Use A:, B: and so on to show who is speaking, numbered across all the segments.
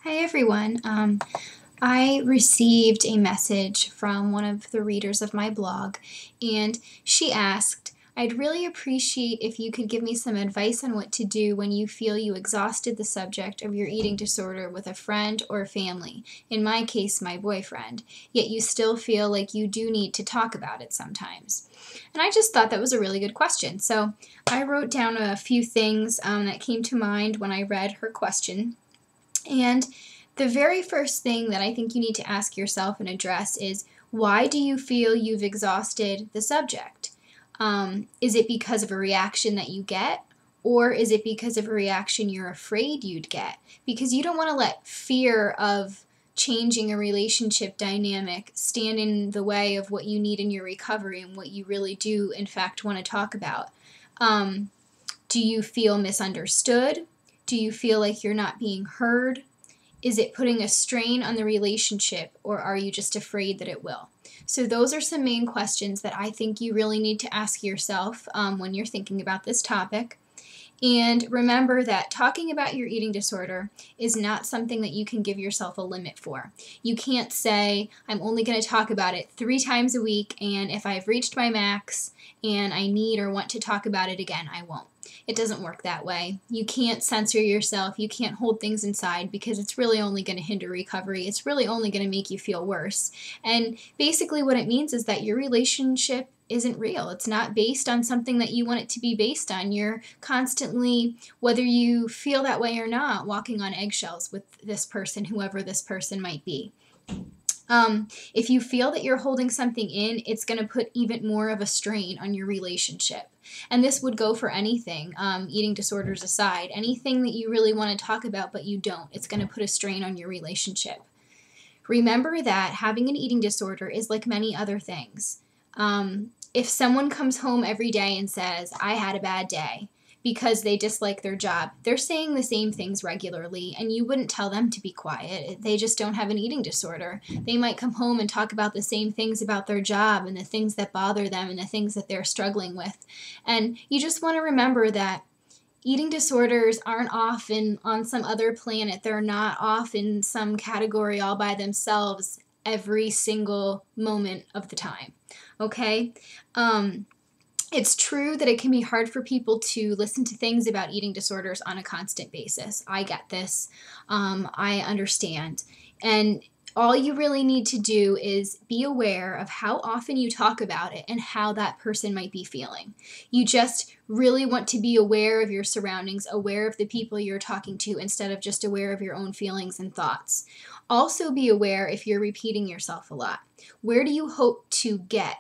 A: Hi everyone. I received a message from one of the readers of my blog, and she asked, I'd really appreciate if you could give me some advice on what to do when you feel you exhausted the subject of your eating disorder with a friend or family, in my case, my boyfriend, yet you still feel like you do need to talk about it sometimes. And I just thought that was a really good question. So I wrote down a few things that came to mind when I read her question. And the very first thing that I think you need to ask yourself and address is, why do you feel you've exhausted the subject? Is it because of a reaction that you get? Or is it because of a reaction you're afraid you'd get? Because you don't want to let fear of changing a relationship dynamic stand in the way of what you need in your recovery and what you really do, in fact, want to talk about. Do you feel misunderstood? Do you feel like you're not being heard? Is it putting a strain on the relationship, or are you just afraid that it will? So those are some main questions that I think you really need to ask yourself when you're thinking about this topic. And remember that talking about your eating disorder is not something that you can give yourself a limit for. You can't say, I'm only going to talk about it 3 times a week, and if I've reached my max and I need or want to talk about it again, I won't. It doesn't work that way. You can't censor yourself. You can't hold things inside, because it's really only going to hinder recovery. It's really only going to make you feel worse. And basically what it means is that your relationship isn't real. It's not based on something that you want it to be based on. You're constantly, whether you feel that way or not, walking on eggshells with this person, whoever this person might be. If you feel that you're holding something in, it's going to put even more of a strain on your relationship. And this would go for anything, eating disorders aside. Anything that you really want to talk about but you don't, it's going to put a strain on your relationship. Remember that having an eating disorder is like many other things. If someone comes home every day and says, I had a bad day, because they dislike their job, they're saying the same things regularly, and you wouldn't tell them to be quiet. They just don't have an eating disorder. They might come home and talk about the same things about their job and the things that bother them and the things that they're struggling with. And you just want to remember that eating disorders aren't off on some other planet. They're not off in some category all by themselves every single moment of the time. Okay? It's true that it can be hard for people to listen to things about eating disorders on a constant basis. I get this. I understand. And all you really need to do is be aware of how often you talk about it and how that person might be feeling. You just really want to be aware of your surroundings, aware of the people you're talking to, instead of just aware of your own feelings and thoughts. Also be aware if you're repeating yourself a lot. Where do you hope to get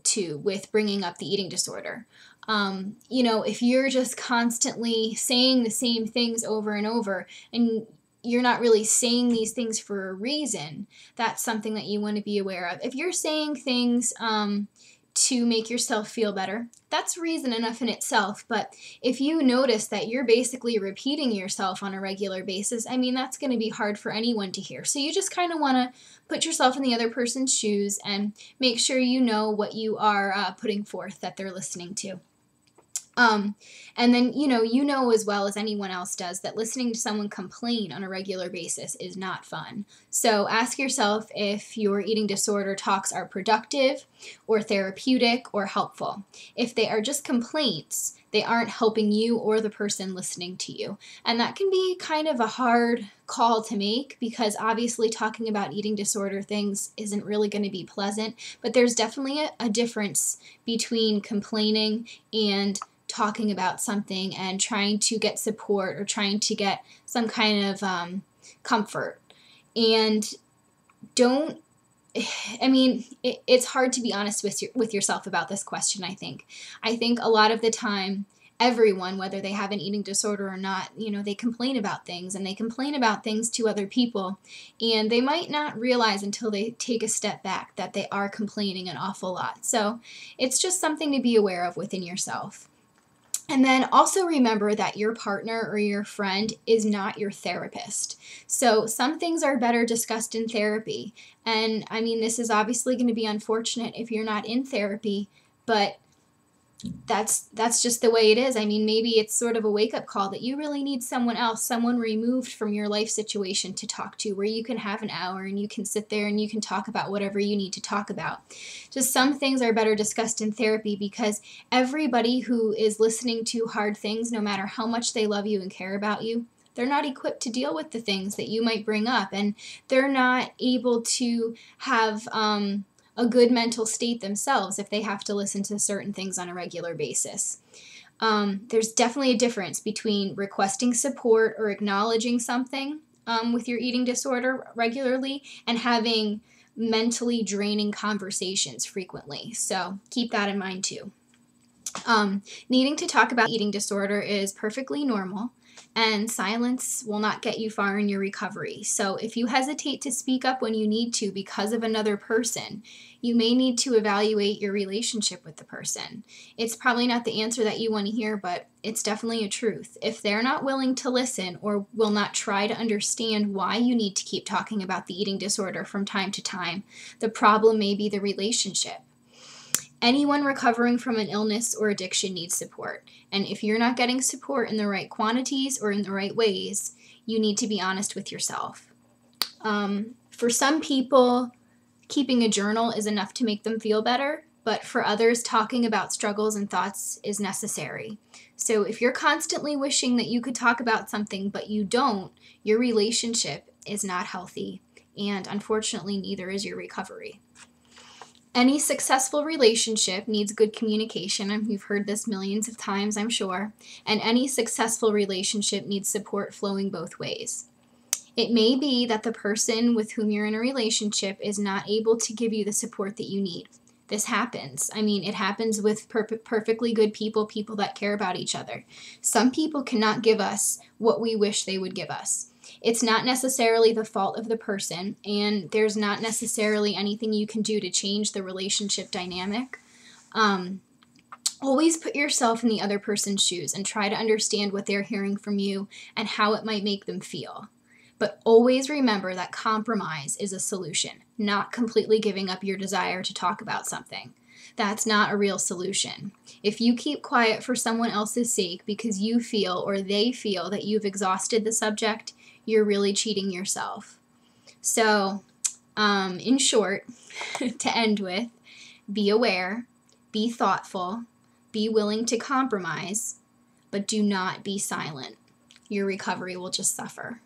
A: to with bringing up the eating disorder? If you're just constantly saying the same things over and over, and you're not really saying these things for a reason, that's something that you want to be aware of. If you're saying things to make yourself feel better, that's reason enough in itself. But if you notice that you're basically repeating yourself on a regular basis, that's going to be hard for anyone to hear. So you just kind of want to put yourself in the other person's shoes and make sure you know what you are putting forth that they're listening to. And then, you know as well as anyone else does that listening to someone complain on a regular basis is not fun. So ask yourself if your eating disorder talks are productive or therapeutic or helpful. If they are just complaints, they aren't helping you or the person listening to you. And that can be kind of a hard call to make, because obviously talking about eating disorder things isn't really going to be pleasant, but there's definitely a difference between complaining and talking about something and trying to get support or trying to get some kind of comfort. And it's hard to be honest with yourself about this question, I think. I think a lot of the time, everyone, whether they have an eating disorder or not, they complain about things, and they complain about things to other people, and they might not realize until they take a step back that they are complaining an awful lot. So it's just something to be aware of within yourself. And then also remember that your partner or your friend is not your therapist. So some things are better discussed in therapy. And this is obviously going to be unfortunate if you're not in therapy, but that's just the way it is. I mean, maybe it's sort of a wake-up call that you really need someone else, someone removed from your life situation to talk to, where you can have an hour and you can sit there and you can talk about whatever you need to talk about. Just some things are better discussed in therapy, because everybody who is listening to hard things, no matter how much they love you and care about you, they're not equipped to deal with the things that you might bring up, and they're not able to have a good mental state themselves if they have to listen to certain things on a regular basis. There's definitely a difference between requesting support or acknowledging something with your eating disorder regularly, and having mentally draining conversations frequently. So keep that in mind too. Needing to talk about eating disorder is perfectly normal, and silence will not get you far in your recovery. So if you hesitate to speak up when you need to because of another person, you may need to evaluate your relationship with the person. It's probably not the answer that you want to hear, but it's definitely a truth. If they're not willing to listen or will not try to understand why you need to keep talking about the eating disorder from time to time, the problem may be the relationship. Anyone recovering from an illness or addiction needs support. And if you're not getting support in the right quantities or in the right ways, you need to be honest with yourself. For some people, keeping a journal is enough to make them feel better, but for others, talking about struggles and thoughts is necessary. So if you're constantly wishing that you could talk about something but you don't, your relationship is not healthy, and unfortunately, neither is your recovery. Any successful relationship needs good communication, and we've heard this millions of times, I'm sure, and any successful relationship needs support flowing both ways. It may be that the person with whom you're in a relationship is not able to give you the support that you need. This happens. I mean, it happens with perfectly good people, people that care about each other. Some people cannot give us what we wish they would give us. It's not necessarily the fault of the person, and there's not necessarily anything you can do to change the relationship dynamic. Always put yourself in the other person's shoes and try to understand what they're hearing from you and how it might make them feel. But always remember that compromise is a solution, not completely giving up your desire to talk about something. That's not a real solution. If you keep quiet for someone else's sake because you feel or they feel that you've exhausted the subject, you're really cheating yourself. So, in short, to end with, be aware, be thoughtful, be willing to compromise, but do not be silent. Your recovery will just suffer.